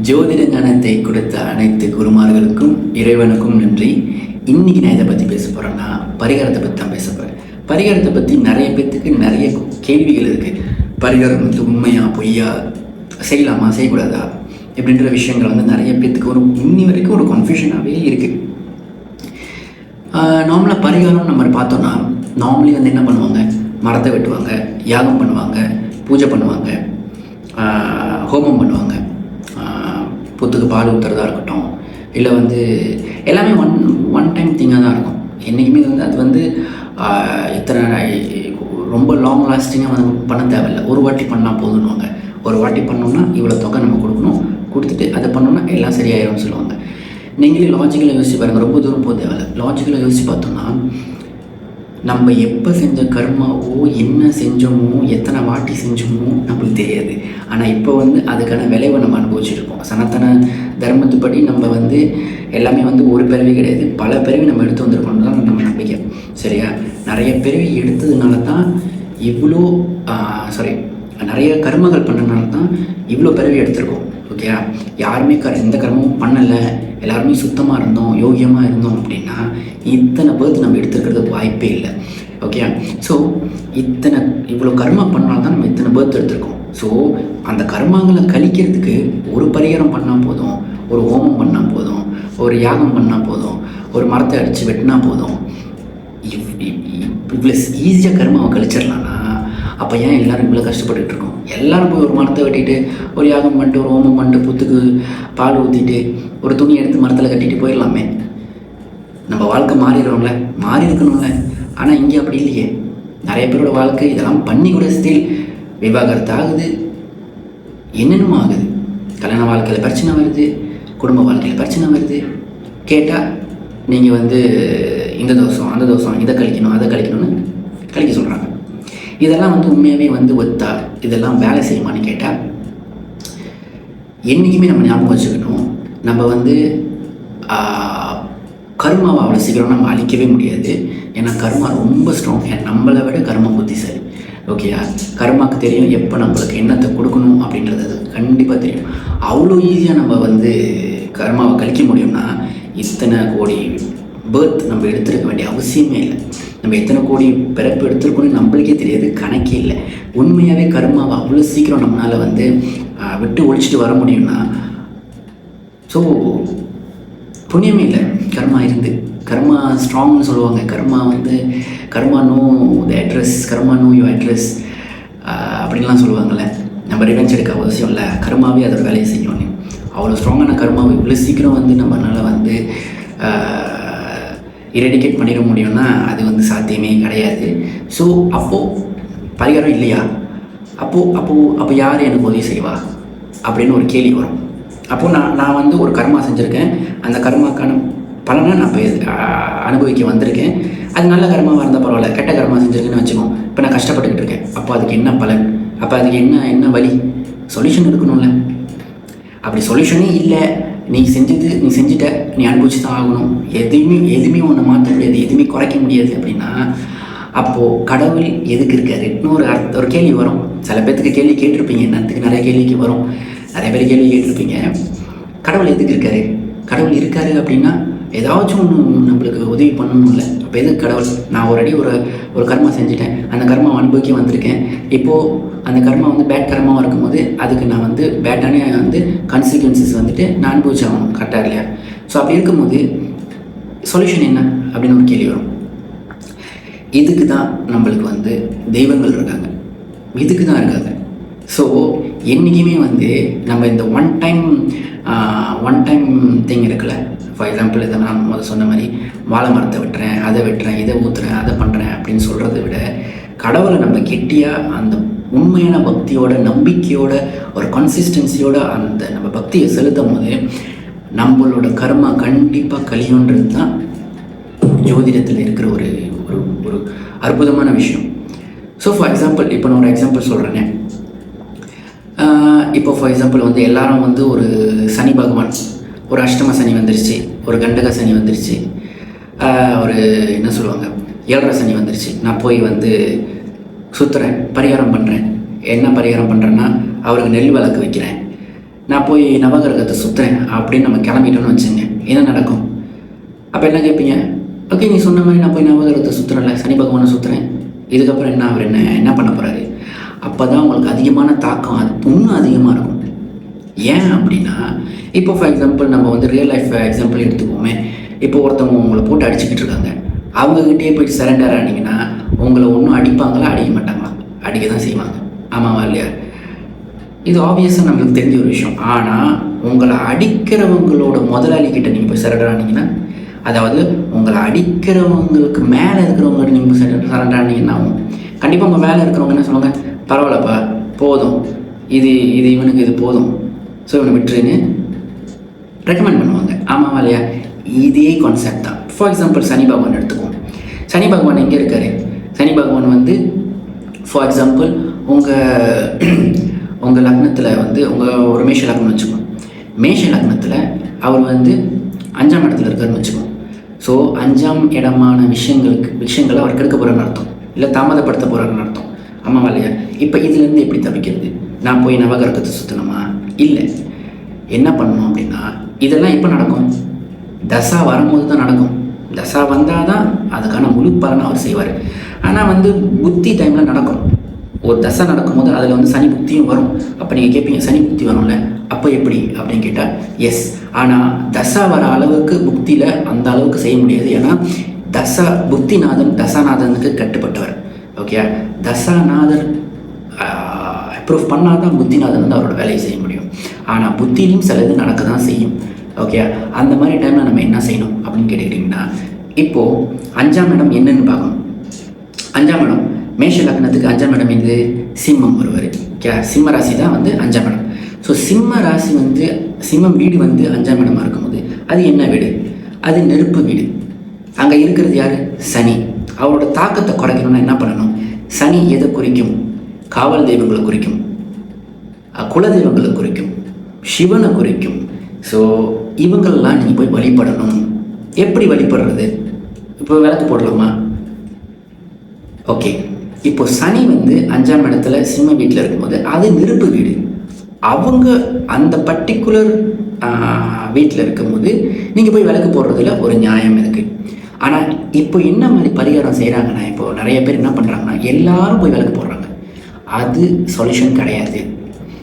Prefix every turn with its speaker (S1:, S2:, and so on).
S1: ஜோதிட ஞானத்தை கொடுத்த அனைத்து குருமார்களுக்கும் இறைவனுக்கும் நன்றி. இன்னைக்கு நான் இதை பற்றி பேச போகிறேன்னா பரிகாரத்தை பற்றி தான் பேச போகிறேன். பரிகாரத்தை பற்றி நிறைய பேர்த்துக்கு நிறைய கேள்விகள் இருக்குது. பரிகாரம் வந்து உண்மையா பொய்யா, செய்யலாமா செய்யக்கூடாதா இப்படின்ற விஷயங்கள் வந்து நிறைய பேர்த்துக்கு இன்னி வரைக்கும் ஒரு கன்ஃபியூஷனாகவே இருக்குது. நார்மலாக பரிகாரம் நம்ம பார்த்தோன்னா நார்மலி வந்து என்ன பண்ணுவாங்க, மரத்தை வெட்டுவாங்க, யாகம் பண்ணுவாங்க, பூஜை பண்ணுவாங்க, ஹோமம் பண்ணுவாங்க, புத்துக்கு பால் ஊற்றுறதா இருக்கட்டும், இல்லை வந்து எல்லாமே ஒன் டைம் திங்காக தான் இருக்கும். என்றைக்குமே வந்து அது வந்து இத்தனை ரொம்ப லாங் லாஸ்டிங்காக வந்து பண்ண தேவையில்லை. ஒரு வாட்டி பண்ணால் போதுன்னுவாங்க. ஒரு வாட்டி பண்ணோம்னா இவ்வளோ தொகை நம்ம கொடுக்கணும், கொடுத்துட்டு அதை பண்ணோன்னா எல்லாம் சரியாயிரும்னு சொல்லுவாங்க. நீங்களே லாஜிக்கலாக யோசிச்சு பாருங்கள், ரொம்ப தூரம் போக தேவையில்லை. லாஜிக்கலாக யோசிச்சு பார்த்தோம்னா நம்ம எப்போ செஞ்ச கர்மாவோ, என்ன செஞ்சோமோ, எத்தனை வாட்டி செஞ்சோமோ நம்மளுக்கு தெரியாது. ஆனால் இப்போ வந்து அதுக்கான விளைவை நம்ம அனுபவிச்சுருக்கோம். சனாத்தன தர்மத்துப்படி நம்ம வந்து எல்லாமே வந்து ஒரு பிறவி கிடையாது, பல பிறவி நம்ம எடுத்து வந்திருக்கோம் தான் நம்ம நம்பிக்கை. சரியா? நிறைய பிறவி எடுத்ததுனால தான் இவ்வளோ நிறைய கர்மங்கள் பண்ணுறதுனால தான் இவ்வளோ பிறவி எடுத்திருக்கோம். ஓகே, யாருமே எந்த கர்மமும் பண்ணலை, எல்லாருமே சுத்தமாக இருந்தோம், யோகியமாக இருந்தோம் அப்படின்னா இத்தனை பேர்த்து நம்ம எடுத்துருக்கிறதுக்கு வாய்ப்பே இல்லை. ஓகே, ஸோ இவ்வளோ கர்மா பண்ணால் தான் நம்ம இத்தனை பேர்த்து எடுத்திருக்கோம். ஸோ அந்த கர்மாங்களை கழிக்கிறதுக்கு ஒரு பரிகாரம் பண்ணால் போதும், ஒரு ஹோமம் பண்ணால் போதும், ஒரு யாகம் பண்ணால் போதும், ஒரு மரத்தை அடித்து வெட்டினா போதும். இவ்வளோ ஈஸியாக கர்மாவை கழிச்சிடலாம்னா அப்போ ஏன் எல்லோரும் இவ்வளோ கஷ்டப்பட்டுட்டு இருக்கோம்? எல்லோரும் போய் ஒரு மரத்தை வெட்டிட்டு, ஒரு யாகம் பண்ணிட்டு, ஒரு ஹோமம் பண்ணிட்டு, புத்துக்கு பால் ஊற்றிட்டு, ஒரு துணி எடுத்து மரத்தில் கட்டிட்டு போயிடலாமே. நம்ம வாழ்க்கை மாறிடுறோம்ல, மாறி இருக்கணும்ல. ஆனால் இங்கே அப்படி இல்லையே. நிறைய பேரோட வாழ்க்கை இதெல்லாம் பண்ணி கூட ஸ்டில் விவாகரத்து ஆகுது, என்னென்னமோ ஆகுது. கல்யாண வாழ்க்கையில் பிரச்சனை வருது, குடும்ப வாழ்க்கையில் பிரச்சனை வருது. கேட்டால் நீங்கள் வந்து இந்த தோஷம் அந்த தோஷம், இதை கழிக்கணும் அதை கழிக்கணும்னு கழிக்க சொல்கிறாங்க. இதெல்லாம் வந்து உண்மையாகவே வந்து ஒத்தா இதெல்லாம் வேலை செய்யுமான்னு கேட்டால் என்றைக்குமே நம்ம ஞாபகம் வச்சுக்கணும், நம்ம வந்து கர்மாவை அவ்வளோ சீக்கிரம் நம்ம அழிக்கவே முடியாது. ஏன்னா கர்மா ரொம்ப ஸ்ட்ராங், நம்மளை விட கர்மா புத்திசாலி. ஓகேயா? கர்மாவுக்கு தெரியும் எப்போ நம்மளுக்கு என்னத்தை கொடுக்கணும் அப்படின்றது கண்டிப்பாக தெரியும். அவ்வளோ ஈஸியாக நம்ம வந்து கர்மாவை கழிக்க முடியும்னா இத்தனை கோடி பேர்த் நம்ம எடுத்துருக்க வேண்டிய அவசியமே இல்லை. நம்ம எத்தனை கோடி பிறப்பு எடுத்துருக்கோன்னு நம்மளுக்கே தெரியாது, கணக்கே இல்லை. உண்மையாகவே கர்மாவை அவ்வளோ சீக்கிரம் நம்மளால் வந்து விட்டு ஒழிச்சிட்டு வர முடியும்னா ஸோ புண்ணியமே இல்லை. கர்மா இருந்து கர்மா ஸ்ட்ராங்னு சொல்லுவாங்க. Karma know the address, karma know your address அப்படின்லாம் சொல்லுவாங்கள்ல. நம்ம ரிவெஞ்ச் எடுக்க அவசியம் இல்லை, கர்மாவே அதோட வேலையை செய்யணும். அவ்வளோ ஸ்ட்ராங்கான கர்மாவை இவ்வளோ சீக்கிரம் வந்து நம்மளால் வந்து இரெடிகேட் பண்ணிட முடியும்னா அது வந்து சாத்தியமே கிடையாது. ஸோ அப்போது பரிகாரம் இல்லையா? அப்போ யார் எனக்கு உதவி செய்வா அப்படின்னு ஒரு கேள்வி வரும். அப்போது நான் வந்து ஒரு கர்மா செஞ்சுருக்கேன், அந்த கர்மாக்கான பலனை நான் இப்போ அனுபவிக்க வந்திருக்கேன். அது நல்ல கர்மாவாக இருந்தால் பரவாயில்ல, கெட்ட கர்மா செஞ்சுருக்கேன்னு வச்சுக்கோம். இப்போ நான் கஷ்டப்பட்டுக்கிட்டு இருக்கேன். அப்போ அதுக்கு என்ன பலன்? அப்போ அதுக்கு என்ன வழி? சொல்யூஷன் இருக்கணும்ல. அப்படி சொல்யூஷனே இல்லை, நீ செஞ்சுட்ட, நீ அனுபவிச்சு தான் ஆகணும், எதுவுமே ஒன்று மாற்ற முடியாது, எதுவுமே குறைக்க முடியாது அப்படின்னா அப்போது கடவுள் எதுக்கு இருக்காரு? இன்னொரு ஒரு கேள்வி வரும். சில பேர்த்துக்கு கேள்வி கேட்டிருப்பீங்க, என்னத்துக்கு நிறைய கேள்விக்கு வரும். நிறைய பேர் கேள்வி கேட்டிருப்பீங்க, கடவுள் எதுக்கு இருக்காரு? கடவுள் இருக்காரு அப்படின்னா ஏதாச்சும் ஒன்று நம்மளுக்கு உதவி பண்ணணும்ல. அப்போ எதுக்கு கடவுள்? நான் ஒரு கர்மா செஞ்சுட்டேன், அந்த கர்மாவை அனுபவிக்க வந்திருக்கேன். இப்போது அந்த கர்மா வந்து பேட் கர்மாவாக இருக்கும்போது அதுக்கு நான் வந்து பேட்டானே வந்து கான்சிக்வன்சஸ் வந்துட்டு நான் அனுபவிச்சாகணும். கரெக்டாக இல்லையா? ஸோ அப்படி இருக்கும்போது சொல்யூஷன் என்ன அப்படின்னு ஒரு கேள்வி வரும். இதுக்கு தான் நம்மளுக்கு வந்து தெய்வங்கள் இருக்காங்க, இதுக்கு தான் இருக்காங்க. ஸோ என்றைக்குமே வந்து நம்ம இந்த ஒன் டைம் திங் இருக்குல்ல. ஃபார் எக்ஸாம்பிள் இதை நான் முதல்ல சொன்ன மாதிரி வாழை மரத்தை வெட்டுறேன், அதை வெட்டுறேன், இதை ஊற்றுறேன், அதை பண்ணுறேன் அப்படின்னு சொல்கிறத விட கடவுளை நம்ம கெட்டியாக அந்த உண்மையான பக்தியோட, நம்பிக்கையோட, ஒரு கன்சிஸ்டன்சியோட அந்த நம்ம பக்தியை செலுத்தும் போது நம்மளோட கர்மா கண்டிப்பாக கழியுன்றது தான் ஜோதிடத்தில் இருக்கிற ஒரு ஒரு அற்புதமான விஷயம். ஸோ ஃபார் எக்ஸாம்பிள் இப்போ நான் ஒரு எக்ஸாம்பிள் சொல்கிறேனே. இப்போ ஃபார் எக்ஸாம்பிள் வந்து எல்லாரும் வந்து ஒரு சனி பகவான், ஒரு அஷ்டம சனி வந்துருச்சு, ஒரு கண்டக சனி வந்துருச்சு, ஒரு என்ன சொல்லுவாங்க 7.5 சனி வந்துருச்சு. நான் போய் வந்து சுற்றுறேன், பரிகாரம் பண்ணுறேன். என்ன பரிகாரம் பண்ணுறேன்னா அவருக்கு நெல் விளக்கு வைக்கிறேன், நான் போய் நவகிரகத்தை சுற்றுறேன் அப்படின்னு நம்ம கிளம்பிட்டோன்னு வச்சுங்க, என்ன நடக்கும்? அப்போ என்ன கேட்பீங்க? ஓகே, நீ சொன்ன மாதிரி நான் போய் நவகிரகத்தை சுற்றுறேன்ல, சனி பகவானை சுற்றுறேன், இதுக்கப்புறம் என்ன அவர் என்ன பண்ண போகிறாரு? அப்போ தான் உங்களுக்கு அதிகமான தாக்கம் அது இன்னும் அதிகமாக இருக்கும். ஏன் அப்படின்னா, இப்போ ஃபார் எக்ஸாம்பிள் நம்ம வந்து ரியல் லைஃப் எக்ஸாம்பிள் எடுத்துக்கோமே. இப்போ ஒருத்தவங்க உங்களை போட்டு அடிச்சுக்கிட்டு இருக்காங்க, அவங்ககிட்டயே போயிட்டு சரண்டர் ஆனீங்கன்னா உங்களை ஒன்றும் அடிப்பாங்களா அடிக்க மாட்டாங்களா? அடிக்க தான் செய்வாங்க. ஆமாவா இல்லையா? இது ஆப்வியஸாக நம்மளுக்கு தெரிஞ்ச ஒரு விஷயம். ஆனால் உங்களை அடிக்கிறவங்களோட முதலாளிகிட்ட நீங்கள் போய் சரண்டர் ஆனீங்கன்னா, அதாவது உங்களை அடிக்கிறவங்களுக்கு மேலே இருக்கிறவங்ககிட்ட நீங்கள் போய் சரண்டர் ஆனீங்கன்னா கண்டிப்பாக உங்கள் மேலே இருக்கிறவங்க என்ன சொல்லுவாங்க? பரவாயில்லப்பா, போதும், இது இவனுக்கு இது போதும், ஸோ இவனை விட்டுருன்னு ரெக்கமெண்ட் பண்ணுவாங்க. ஆமாவா இல்லையா? இதே கான்செப்ட் தான். ஃபார் எக்ஸாம்பிள் சனி பகவான் எடுத்துக்குவோம். சனி பகவான் எங்கே இருக்கார்? சனி பகவான் வந்து ஃபார் எக்ஸாம்பிள் உங்கள் லக்னத்தில் வந்து உங்கள் ஒரு மேஷ லக்னம் வச்சுக்கோம். மேஷ லக்னத்தில் அவர் வந்து 5ஆம் இடத்துல இருக்காருன்னு வச்சுக்கோம். ஸோ 5ஆம் இடமான விஷயங்களை அவர் கெடுக்க போகிறான்னு அர்த்தம், இல்லை தாமதப்படுத்த போகிறான்னு அர்த்தம். ஆமாவா இல்லையா? இப்போ இதுலேருந்து எப்படி தப்பிக்கிறது? நான் போய் நவகிரகத்தை சுற்றணுமா? இல்லை. என்ன பண்ணணும் அப்படின்னா, இதெல்லாம் எப்போ நடக்கும்? தசா வரும்போது தான் நடக்கும். தசா வந்தால் தான் அதுக்கான முழு பலனை அவர் செய்வார். ஆனால் வந்து புத்தி டைமில் நடக்கும். ஒரு தசை நடக்கும்போது அதில் வந்து சனி புக்தியும் வரும். அப்போ நீங்கள் கேட்பீங்க, சனி புக்தி வரும்ல, அப்போ எப்படி அப்படின்னு கேட்டால் எஸ். ஆனால் தசா வர அளவுக்கு புக்தியில் அந்த அளவுக்கு செய்ய முடியாது. ஏன்னா புக்திநாதன் தசாநாதனுக்கு கட்டுப்பட்டவர். ஓகே, தசாநாதன் அப்ரூவ் பண்ணால் தான் புத்திநாதன் வந்து அவரோட வேலையை செய்ய முடியும். ஆனால் புத்திலையும் சிலது நடக்க தான் செய்யும். ஓகே, அந்த மாதிரி டைமில் நம்ம என்ன செய்யணும் அப்படின்னு கேட்டுக்கிட்டிங்கன்னா, இப்போது 5ஆம் இடம் என்னன்னு பார்க்கணும். 5ஆம் இடம் மேஷ லக்னத்துக்கு 5ஆம் இடம் இது சிம்மம் வருவார். ஓகே, சிம்ம ராசி தான் வந்து 5ஆம் இடம். ஸோ சிம்ம ராசி வந்து சிம்மம் வீடு வந்து 5ஆம் இடமாக இருக்கும்போது அது என்ன வீடு? அது நெருப்பு வீடு. அங்கே இருக்கிறது யார்? சனி. அவரோட தாக்கத்தை குறைக்கணும்னா என்ன பண்ணணும்? சனி எதை குறிக்கும்? காவல் தெய்வங்களை குறிக்கும், குலதெய்வங்களை குறிக்கும், சிவனை குறிக்கும். ஸோ இவங்களெல்லாம் நீங்கள் போய் வழிபடணும். எப்படி வழிபடுறது? இப்போ விளக்கு போடலாமா? ஓகே, இப்போ சனி வந்து 5ஆம் இடத்துல சிம்ம வீட்டில் இருக்கும்போது அது நெருப்பு வீடு. அவங்க அந்த பர்டிகுலர் வீட்டில் இருக்கும்போது நீங்கள் போய் விளக்கு போடுறதுல ஒரு நியாயம் இருக்குது. ஆனால் இப்போ என்ன மாதிரி பரிகாரம் செய்கிறாங்கன்னா, இப்போது நிறைய பேர் என்ன பண்ணுறாங்கன்னா, எல்லாரும் போய் விளக்கு போடுறாங்க. அது சொல்யூஷன் கிடையாது.